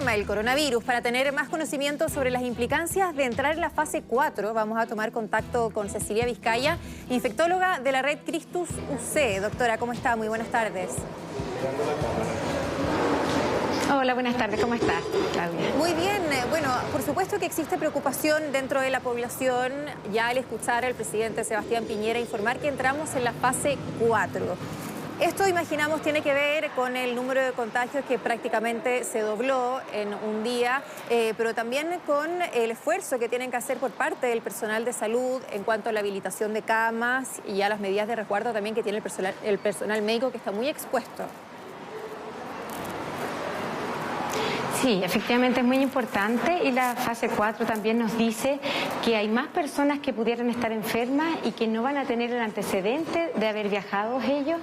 tema, el coronavirus. Para tener más conocimiento sobre las implicancias de entrar en la fase 4, vamos a tomar contacto con Cecilia Vizcaya, infectóloga de la red Christus UC. Doctora, ¿cómo está? Muy buenas tardes. Hola, buenas tardes. ¿Cómo estás, Claudia? Muy bien. Bueno, por supuesto que existe preocupación dentro de la población ya al escuchar al presidente Sebastián Piñera informar que entramos en la fase 4. Esto, imaginamos, tiene que ver con el número de contagios que prácticamente se dobló en un día, pero también con el esfuerzo que tienen que hacer por parte del personal de salud en cuanto a la habilitación de camas y a las medidas de resguardo también que tiene el personal médico, que está muy expuesto. Sí, efectivamente es muy importante, y la fase 4 también nos dice que hay más personas que pudieran estar enfermas y que no van a tener el antecedente de haber viajado ellos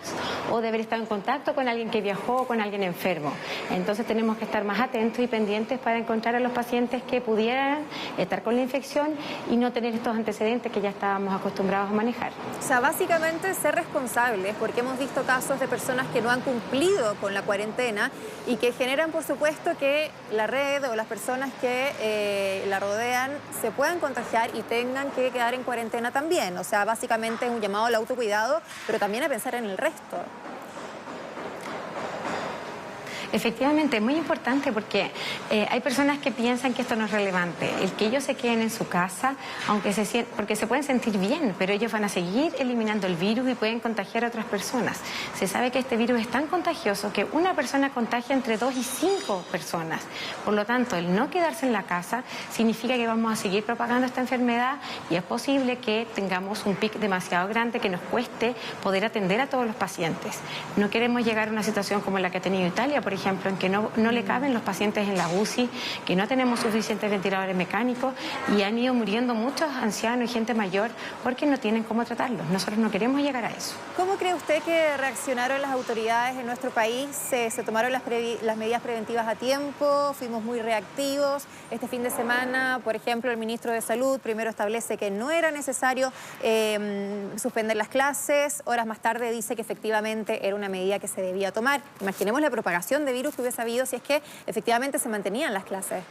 o de haber estado en contacto con alguien que viajó o con alguien enfermo. Entonces tenemos que estar más atentos y pendientes para encontrar a los pacientes que pudieran estar con la infección y no tener estos antecedentes que ya estábamos acostumbrados a manejar. O sea, básicamente ser responsables, porque hemos visto casos de personas que no han cumplido con la cuarentena y que generan, por supuesto, que la red o las personas que la rodean se puedan contagiar y tengan que quedar en cuarentena también. O sea, básicamente es un llamado al autocuidado, pero también a pensar en el resto. Efectivamente, es muy importante porque hay personas que piensan que esto no es relevante. El que ellos se queden en su casa, porque se pueden sentir bien, pero ellos van a seguir eliminando el virus y pueden contagiar a otras personas. Se sabe que este virus es tan contagioso que una persona contagia entre 2 y 5 personas. Por lo tanto, el no quedarse en la casa significa que vamos a seguir propagando esta enfermedad y es posible que tengamos un pic demasiado grande que nos cueste poder atender a todos los pacientes. No queremos llegar a una situación como la que ha tenido Italia, por ejemplo, en que no le caben los pacientes en la UCI, que no tenemos suficientes ventiladores mecánicos y han ido muriendo muchos ancianos y gente mayor porque no tienen cómo tratarlos. Nosotros no queremos llegar a eso. ¿Cómo cree usted que reaccionaron las autoridades en nuestro país? ¿Se tomaron las medidas preventivas a tiempo? ¿Fuimos muy reactivos? Este fin de semana, por ejemplo, el ministro de Salud primero establece que no era necesario suspender las clases. Horas más tarde dice que efectivamente era una medida que se debía tomar. Imaginemos la propagación de virus que hubiese habido si es que efectivamente se mantenían las clases.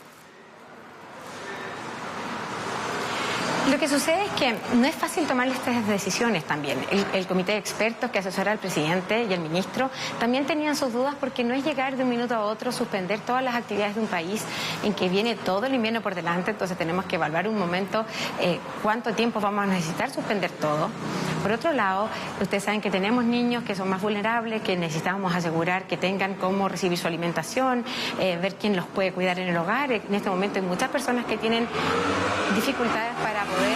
Lo que sucede es que no es fácil tomar estas decisiones también. El comité de expertos que asesora al presidente y al ministro también tenían sus dudas, porque no es llegar de un minuto a otro, suspender todas las actividades de un país en que viene todo el invierno por delante. Entonces tenemos que evaluar un momento cuánto tiempo vamos a necesitar suspender todo. Por otro lado, ustedes saben que tenemos niños que son más vulnerables, que necesitamos asegurar que tengan cómo recibir su alimentación, ver quién los puede cuidar en el hogar. En este momento hay muchas personas que tienen dificultades para poder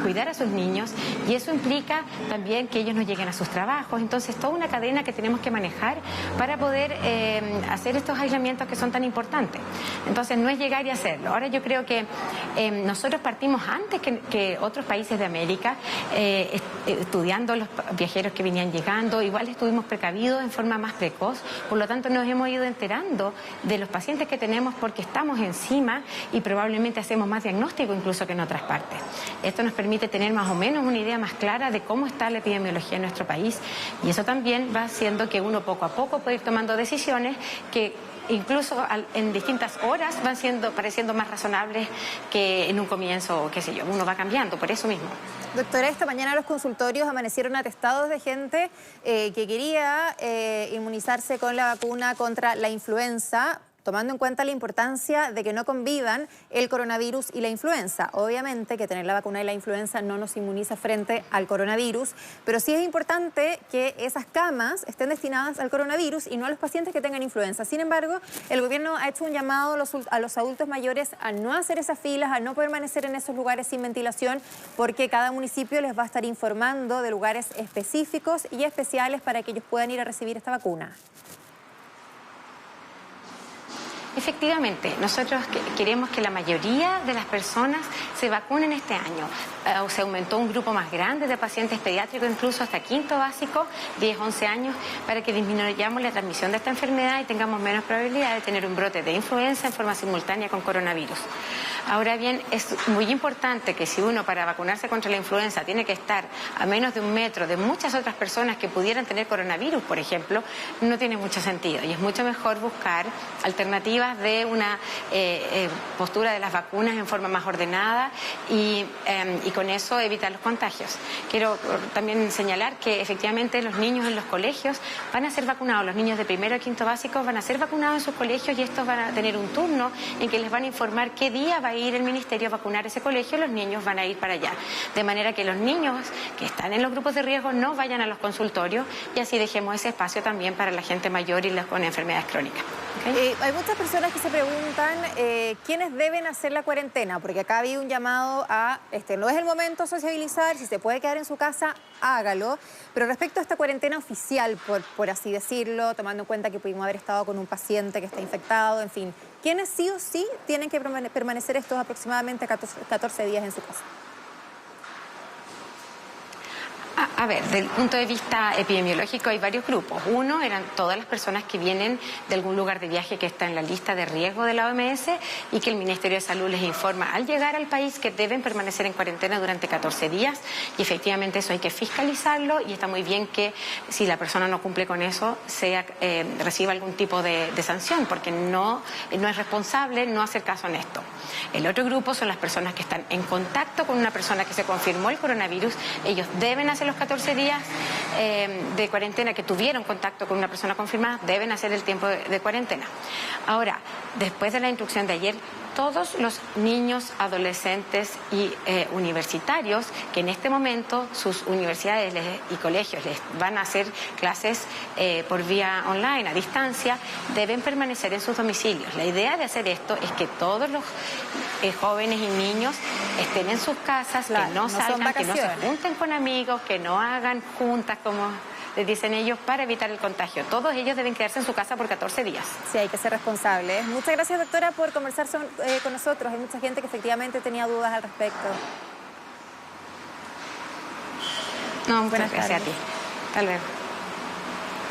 cuidar a sus niños, y eso implica también que ellos no lleguen a sus trabajos. Entonces, toda una cadena que tenemos que manejar para poder hacer estos aislamientos que son tan importantes. Entonces, no es llegar y hacerlo. Ahora, yo creo que nosotros partimos antes que otros países de América, estudiando los viajeros que venían llegando. Igual estuvimos precavidos en forma más precoz, por lo tanto nos hemos ido enterando de los pacientes que tenemos porque estamos encima y probablemente hacemos más diagnóstico incluso que en otras partes. Esto nos permite tener más o menos una idea más clara de cómo está la epidemiología en nuestro país, y eso también va haciendo que uno poco a poco pueda ir tomando decisiones que incluso en distintas horas van pareciendo más razonables que en un comienzo, qué sé yo, uno va cambiando por eso mismo. Doctora, esta mañana los consultorios amanecieron atestados de gente que quería inmunizarse con la vacuna contra la influenza, tomando en cuenta la importancia de que no convivan el coronavirus y la influenza. Obviamente que tener la vacuna de la influenza no nos inmuniza frente al coronavirus, pero sí es importante que esas camas estén destinadas al coronavirus y no a los pacientes que tengan influenza. Sin embargo, el gobierno ha hecho un llamado a los adultos mayores a no hacer esas filas, a no permanecer en esos lugares sin ventilación, porque cada municipio les va a estar informando de lugares específicos y especiales para que ellos puedan ir a recibir esta vacuna. Efectivamente, nosotros queremos que la mayoría de las personas se vacunen este año. Se aumentó un grupo más grande de pacientes pediátricos, incluso hasta quinto básico, 10, 11 años, para que disminuyamos la transmisión de esta enfermedad y tengamos menos probabilidad de tener un brote de influenza en forma simultánea con coronavirus. Ahora bien, es muy importante que si uno para vacunarse contra la influenza tiene que estar a menos de 1 metro de muchas otras personas que pudieran tener coronavirus, por ejemplo, no tiene mucho sentido. Y es mucho mejor buscar alternativas de una postura de las vacunas en forma más ordenada y con eso evitar los contagios. Quiero también señalar que efectivamente los niños en los colegios van a ser vacunados, los niños de primero a quinto básico van a ser vacunados en sus colegios y estos van a tener un turno en que les van a informar qué día va a ir el ministerio a vacunar ese colegio, los niños van a ir para allá. De manera que los niños que están en los grupos de riesgo no vayan a los consultorios y así dejemos ese espacio también para la gente mayor y los con enfermedades crónicas. ¿Okay? Hay muchas personas que se preguntan quiénes deben hacer la cuarentena, porque acá había un llamado a, no es el momento de sociabilizar, si se puede quedar en su casa, hágalo. Pero respecto a esta cuarentena oficial, por así decirlo, tomando en cuenta que pudimos haber estado con un paciente que está infectado, en fin, ¿quiénes sí o sí tienen que permanecer estos aproximadamente 14 días en su casa? A ver, desde el punto de vista epidemiológico hay varios grupos. Uno eran todas las personas que vienen de algún lugar de viaje que está en la lista de riesgo de la OMS y que el Ministerio de Salud les informa al llegar al país que deben permanecer en cuarentena durante 14 días y efectivamente eso hay que fiscalizarlo y está muy bien que si la persona no cumple con eso reciba algún tipo de sanción porque no es responsable no hacer caso en esto. El otro grupo son las personas que están en contacto con una persona que se confirmó el coronavirus. Ellos deben hacer los 14 días de cuarentena que tuvieron contacto con una persona confirmada, deben hacer el tiempo de cuarentena. Ahora, después de la instrucción de ayer, todos los niños, adolescentes y universitarios que en este momento sus universidades y colegios les van a hacer clases por vía online, a distancia, deben permanecer en sus domicilios. La idea de hacer esto es que todos los jóvenes y niños estén en sus casas, claro, que no salgan, que no se junten con amigos, que no hagan juntas como les dicen ellos, para evitar el contagio. Todos ellos deben quedarse en su casa por 14 días. Sí, hay que ser responsables. Muchas gracias, doctora, por conversar con nosotros. Hay mucha gente que efectivamente tenía dudas al respecto. No, muchas gracias a ti. Hasta luego.